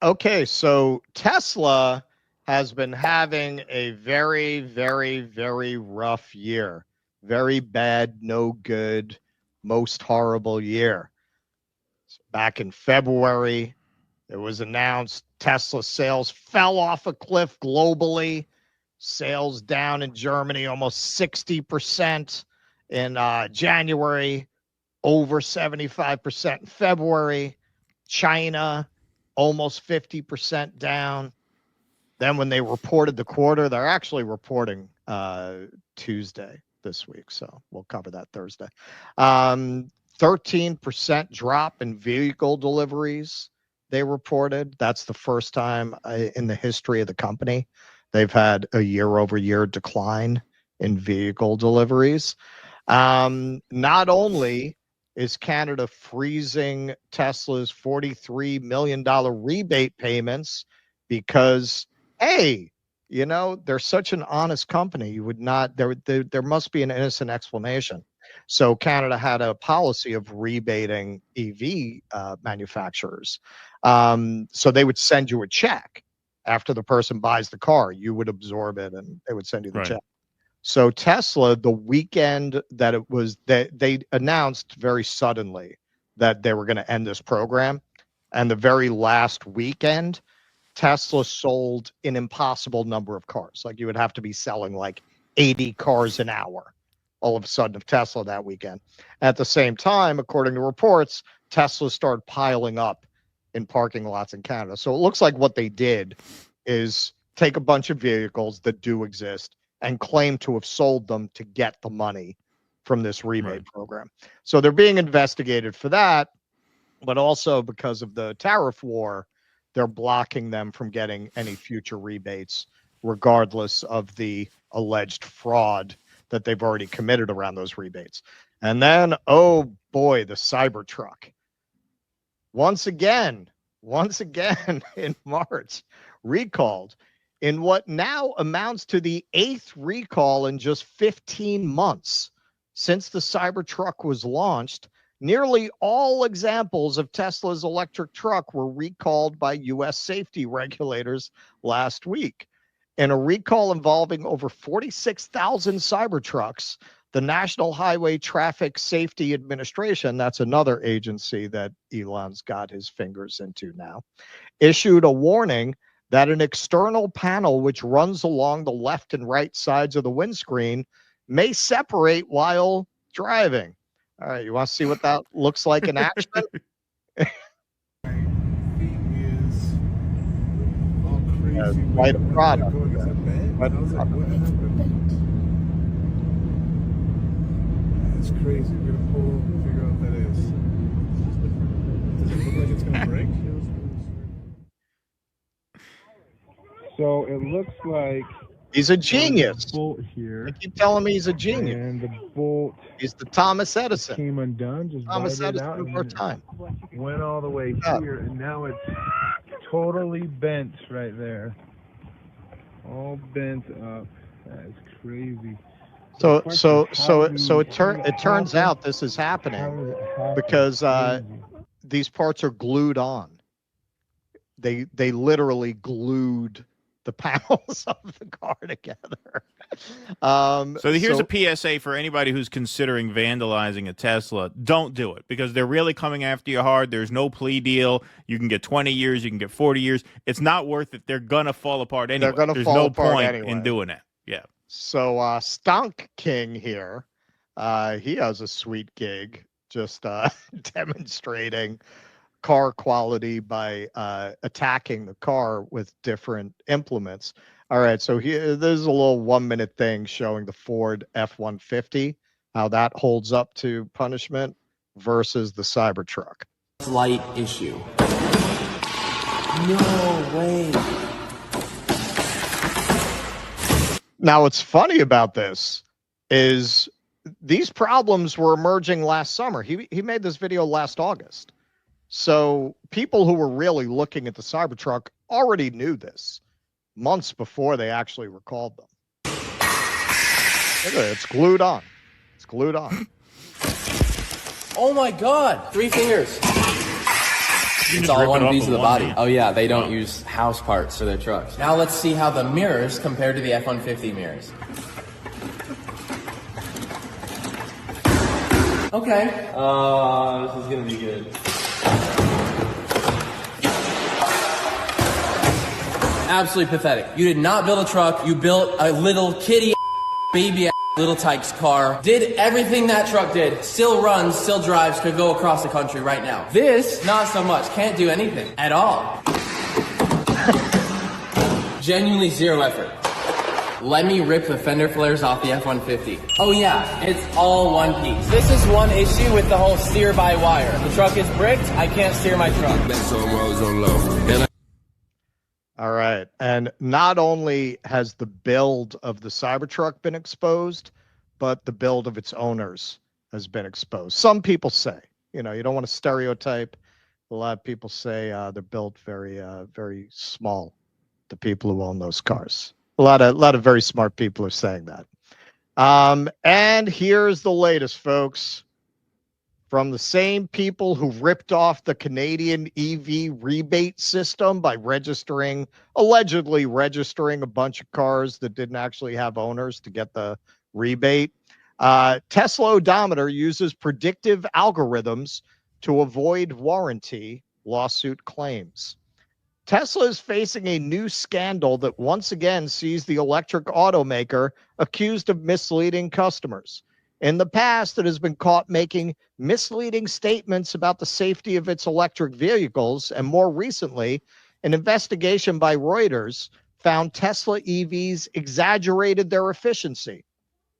Okay, so Tesla has been having a very, very, very rough year. Very bad, no good, most horrible year. Back in February, it was announced Tesla sales fell off a cliff globally. Sales down in Germany almost 60% in January, over 75% in February. China, almost 50% down. Then when they reported the quarter, they're actually reporting Tuesday this week, so we'll cover that Thursday. 13% drop in vehicle deliveries, they reported. That's the first time in the history of the company they've had a year-over-year decline in vehicle deliveries. Not only is Canada freezing Tesla's $43 million rebate payments because, hey, you know, they're such an honest company. You would not, there must be an innocent explanation. So Canada had a policy of rebating EV manufacturers. So they would send you a check after the person buys the car. You would absorb it and they would send you the check. So Tesla, the weekend that it was, they announced very suddenly that they were going to end this program. And the very last weekend, Tesla sold an impossible number of cars. Like you would have to be selling like 80 cars an hour all of a sudden of Tesla that weekend. At the same time, according to reports, Tesla started piling up in parking lots in Canada. So it looks like what they did is take a bunch of vehicles that do exist and claim to have sold them to get the money from this rebate program. So they're being investigated for that, but also because of the tariff war, they're blocking them from getting any future rebates, regardless of the alleged fraud that they've already committed around those rebates. And then, oh boy, the Cybertruck. Once again in March, recalled in what now amounts to the 8th recall in just 15 months since the Cybertruck was launched. Nearly all examples of Tesla's electric truck were recalled by U.S. safety regulators last week. In a recall involving over 46,000 Cybertrucks, the National Highway Traffic Safety Administration, that's another agency that Elon's got his fingers into now, issued a warning that an external panel which runs along the left and right sides of the windscreen may separate while driving. All right, you want to see what that looks like in action? Quite a product. That's crazy. We're gonna pull and figure out what that is. Does it look like it's gonna break? So it looks like he's a genius. Bolt here. They keep telling me he's a genius. And the bolt. He's the Thomas Edison. Came undone. Just Thomas Edison out of our time. Went all the way here, and now it's totally bent right there. All bent up. That's crazy. So it turns out this is happening because these parts are glued on. They literally glued the panels of the car together. So here's a PSA for anybody who's considering vandalizing a Tesla. Don't do it because they're really coming after you hard. There's no plea deal. You can get 20 years. You can get 40 years. It's not worth it. They're going to fall apart anyway. There's no point in doing it. Yeah. So Stonk King here, he has a sweet gig just demonstrating car quality by attacking the car with different implements. All right, so here there's a little 1-minute thing showing the Ford F-150, how that holds up to punishment versus the Cybertruck. Light issue. No way. Now, what's funny about this is these problems were emerging last summer. He made this video last August. So people who were really looking at the Cybertruck already knew this months before they actually recalled them. Look at it. It's glued on. It's glued on. Oh my God. 3 fingers. You It's just all rip it one off piece with of the one body. hand. Oh yeah, they don't use house parts for their trucks. Now let's see how the mirrors compare to the F-150 mirrors. Okay. This is gonna be good. Absolutely pathetic. You did not build a truck. You built a little kitty baby Little Tyke's car. Did everything that truck did. Still runs, still drives, could go across the country right now. This, not so much. Can't do anything at all. Genuinely zero effort. Let me rip the fender flares off the F-150. Oh yeah, it's all one piece. This is one issue with the whole steer by wire. The truck is bricked, I can't steer my truck. All right. And not only has the build of the Cybertruck been exposed, but the build of its owners has been exposed. Some people say, you don't want to stereotype. A lot of people say they're built very, very small, the people who own those cars. A lot of very smart people are saying that. And here's the latest, folks. From the same people who ripped off the Canadian EV rebate system by allegedly registering a bunch of cars that didn't actually have owners to get the rebate. Tesla Odometer uses predictive algorithms to avoid warranty lawsuit claims. Tesla is facing a new scandal that once again sees the electric automaker accused of misleading customers. In the past, it has been caught making misleading statements about the safety of its electric vehicles, and more recently, an investigation by Reuters found Tesla EVs exaggerated their efficiency.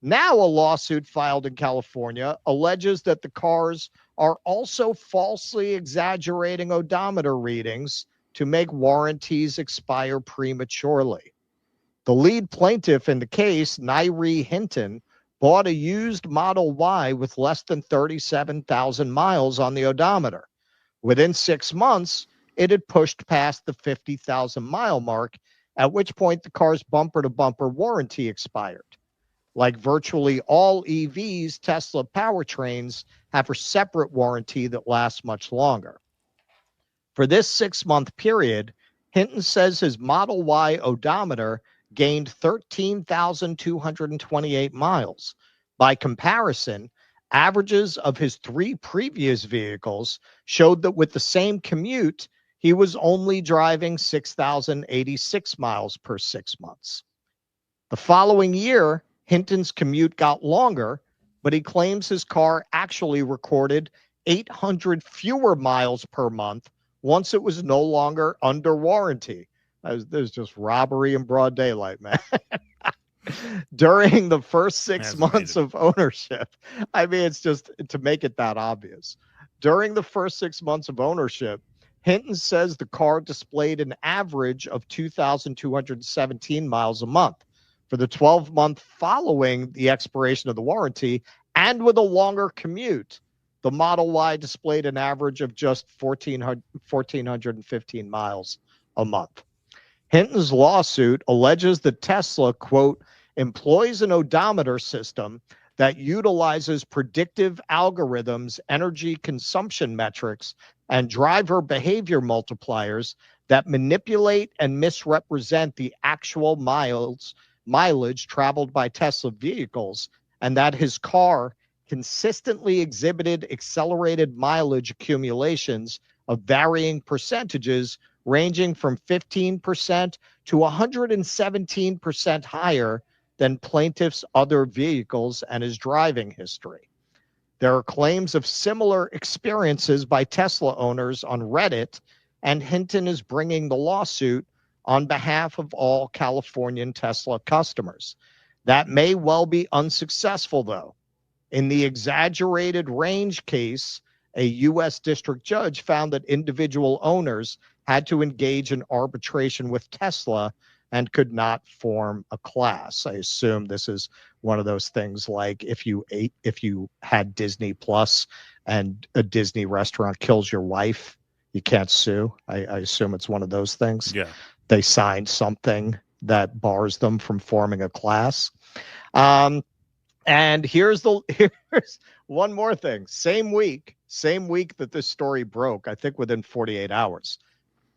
Now, a lawsuit filed in California alleges that the cars are also falsely exaggerating odometer readings to make warranties expire prematurely. The lead plaintiff in the case, Nairi Hinton, bought a used Model Y with less than 37,000 miles on the odometer. Within 6 months, it had pushed past the 50,000 mile mark, at which point the car's bumper-to-bumper warranty expired. Like virtually all EVs, Tesla powertrains have a separate warranty that lasts much longer. For this 6-month period, Hinton says his Model Y odometer gained 13,228 miles. By comparison, averages of his 3 previous vehicles showed that with the same commute, he was only driving 6,086 miles per 6 months. The following year, Hinton's commute got longer, but he claims his car actually recorded 800 fewer miles per month once it was no longer under warranty. There's just robbery in broad daylight, man. During the first 6 months of ownership, I mean, it's just to make it that obvious. During the first 6 months of ownership, Hinton says the car displayed an average of 2,217 miles a month. For the 12-month following the expiration of the warranty and with a longer commute, the Model Y displayed an average of just 1,415 miles a month. Hinton's lawsuit alleges that Tesla, quote, employs an odometer system that utilizes predictive algorithms, energy consumption metrics, and driver behavior multipliers that manipulate and misrepresent the actual mileage traveled by Tesla vehicles, and that his car consistently exhibited accelerated mileage accumulations of varying percentages ranging from 15% to 117% higher than plaintiff's other vehicles and his driving history. There are claims of similar experiences by Tesla owners on Reddit, and Hinton is bringing the lawsuit on behalf of all Californian Tesla customers. That may well be unsuccessful, though. In the exaggerated range case, a U.S. district judge found that individual owners had to engage in arbitration with Tesla and could not form a class. I assume this is one of those things like if you had Disney Plus and a Disney restaurant kills your wife, you can't sue. I assume it's one of those things. Yeah. They signed something that bars them from forming a class. And here's one more thing. Same week that this story broke, I think within 48 hours.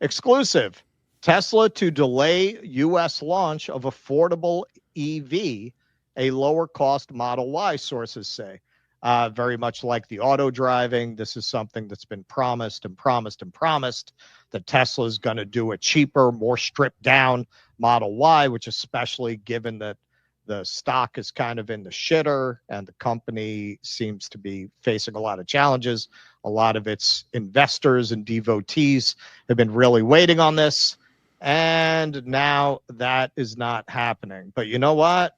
Exclusive. Tesla to delay U.S. launch of affordable EV, a lower cost Model Y, sources say. Very much like the auto driving, this is something that's been promised and promised and promised, that Tesla is going to do a cheaper, more stripped down Model Y, which especially given that the stock is kind of in the shitter and the company seems to be facing a lot of challenges. A lot of its investors and devotees have been really waiting on this. And now that is not happening. But you know what?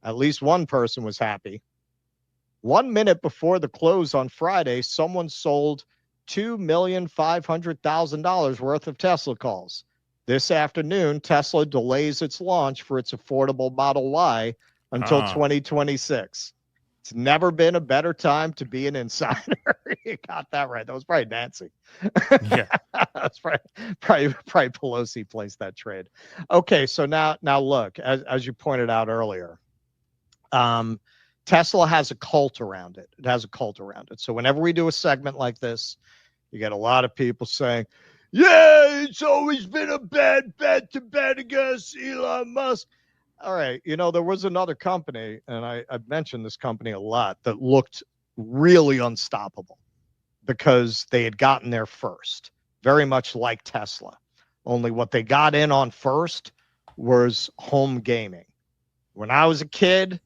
At least one person was happy. 1 minute before the close on Friday, someone sold $2,500,000 worth of Tesla calls. This afternoon, Tesla delays its launch for its affordable Model Y until 2026. It's never been a better time to be an insider. You got that right. That was probably Nancy. Yeah. That's probably Pelosi placed that trade. Okay, so now look, as you pointed out earlier, Tesla has a cult around it. It has a cult around it. So whenever we do a segment like this, you get a lot of people saying, yeah, it's always been a bad bet to bet against Elon Musk. All right. You know, there was another company, and I've mentioned this company a lot, that looked really unstoppable because they had gotten there first, very much like Tesla. Only what they got in on first was home gaming. When I was a kid,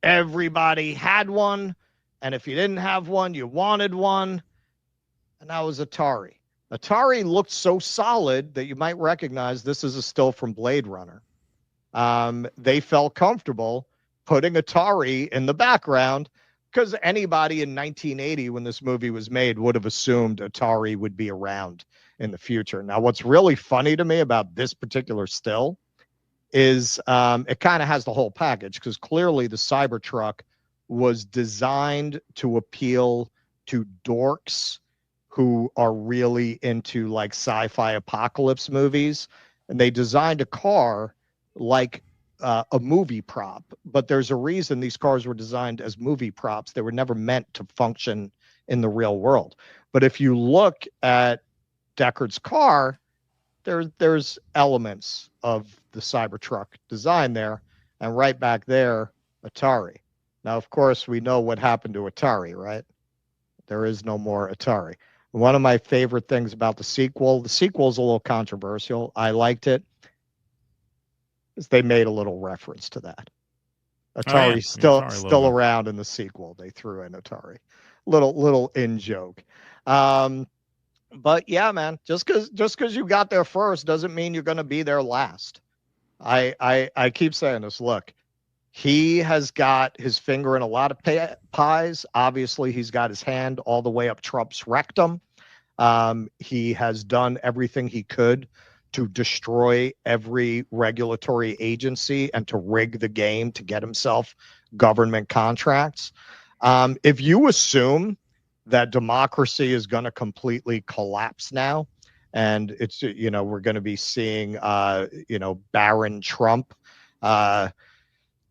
everybody had one. And if you didn't have one, you wanted one. And that was Atari. Atari looked so solid that you might recognize this is a still from Blade Runner. They felt comfortable putting Atari in the background because anybody in 1980, when this movie was made, would have assumed Atari would be around in the future. Now, what's really funny to me about this particular still is it kind of has the whole package, because clearly the Cybertruck was designed to appeal to dorks who are really into like sci-fi apocalypse movies, and they designed a car like a movie prop. But there's a reason these cars were designed as movie props. They were never meant to function in the real world. But if you look at Deckard's car, there's elements of the Cybertruck design there, and right back there, Atari. Now, of course, we know what happened to Atari, right? There is no more Atari. One of my favorite things about the sequel is a little controversial. I liked it, is they made a little reference to that. Atari's still around in the sequel. They threw in Atari. Little in joke. But yeah, man, just because you got there first doesn't mean you're going to be there last. I keep saying this. Look, he has got his finger in a lot of pies. Obviously, he's got his hand all the way up Trump's rectum. He has done everything he could to destroy every regulatory agency and to rig the game to get himself government contracts. If you assume that democracy is going to completely collapse now, and it's, we're going to be seeing, Baron Trump,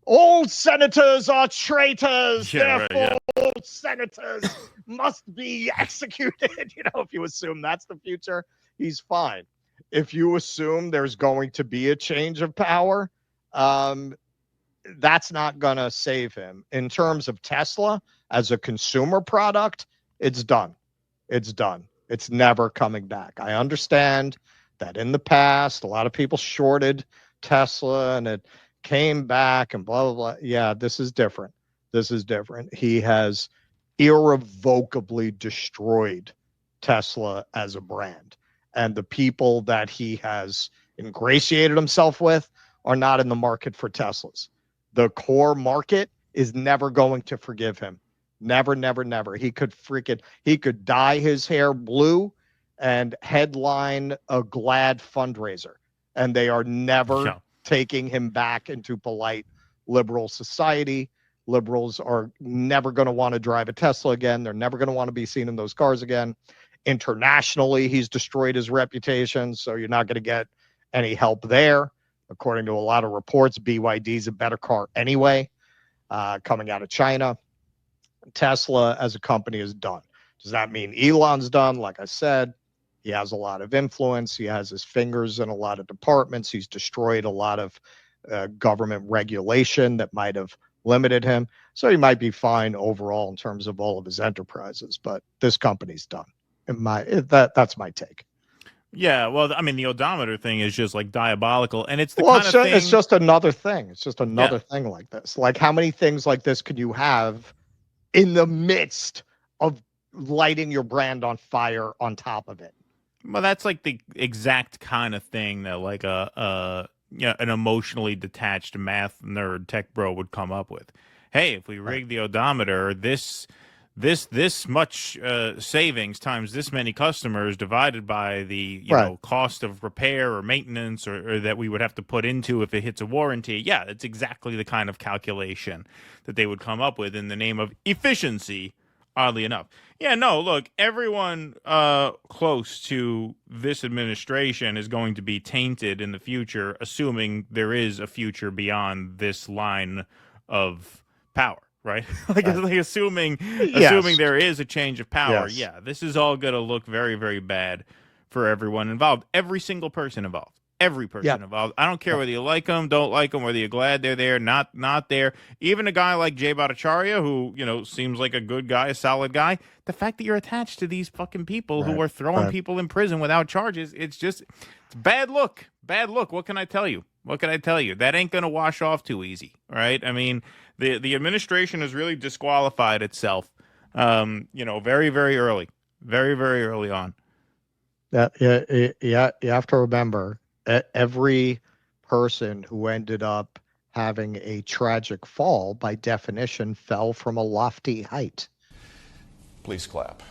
all senators are traitors, therefore all senators must be executed. If you assume that's the future, he's fine. If you assume there's going to be a change of power, that's not going to save him. In terms of Tesla as a consumer product, it's done. It's done. It's never coming back. I understand that in the past, a lot of people shorted Tesla and it came back and blah, blah, blah. Yeah, this is different. This is different. He has irrevocably destroyed Tesla as a brand. And the people that he has ingratiated himself with are not in the market for Teslas. The core market is never going to forgive him. Never, never, never. He could dye his hair blue and headline a GLAD fundraiser, and they are never taking him back into polite liberal society. Liberals are never going to want to drive a Tesla again. They're never going to want to be seen in those cars again. Internationally, he's destroyed his reputation, so you're not going to get any help there. According to a lot of reports, BYD is a better car anyway, coming out of China. Tesla as a company is done. Does that mean Elon's done? Like I said, he has a lot of influence. He has his fingers in a lot of departments. He's destroyed a lot of government regulation that might have limited him. So he might be fine overall in terms of all of his enterprises, but this company's done. That's my take. Yeah, well, I mean, the odometer thing is just like diabolical, and it's the Well, kind of thing. It's just another thing. It's just another thing like this. Like, how many things like this could you have in the midst of lighting your brand on fire on top of it? Well, that's like the exact kind of thing that like an emotionally detached math nerd tech bro would come up with. Hey, if we rig the odometer, this much savings times this many customers divided by the know cost of repair or maintenance or that we would have to put into if it hits a warranty. Yeah, it's exactly the kind of calculation that they would come up with in the name of efficiency, oddly enough. Yeah, no, look, everyone close to this administration is going to be tainted in the future, assuming there is a future beyond this line of power. Right, like assuming there is a change of power. Yes. Yeah, this is all going to look very, very bad for everyone involved. Every single person involved. Every person involved. I don't care whether you like them, don't like them, whether you're glad they're there, not there. Even a guy like Jay Bhattacharya, who seems like a good guy, a solid guy. The fact that you're attached to these fucking people who are throwing people in prison without charges, it's bad look. Bad look. What can I tell you? That ain't going to wash off too easy, right? I mean, the administration has really disqualified itself, very, very early, very, very early on. You have to remember, every person who ended up having a tragic fall, by definition, fell from a lofty height. Please clap.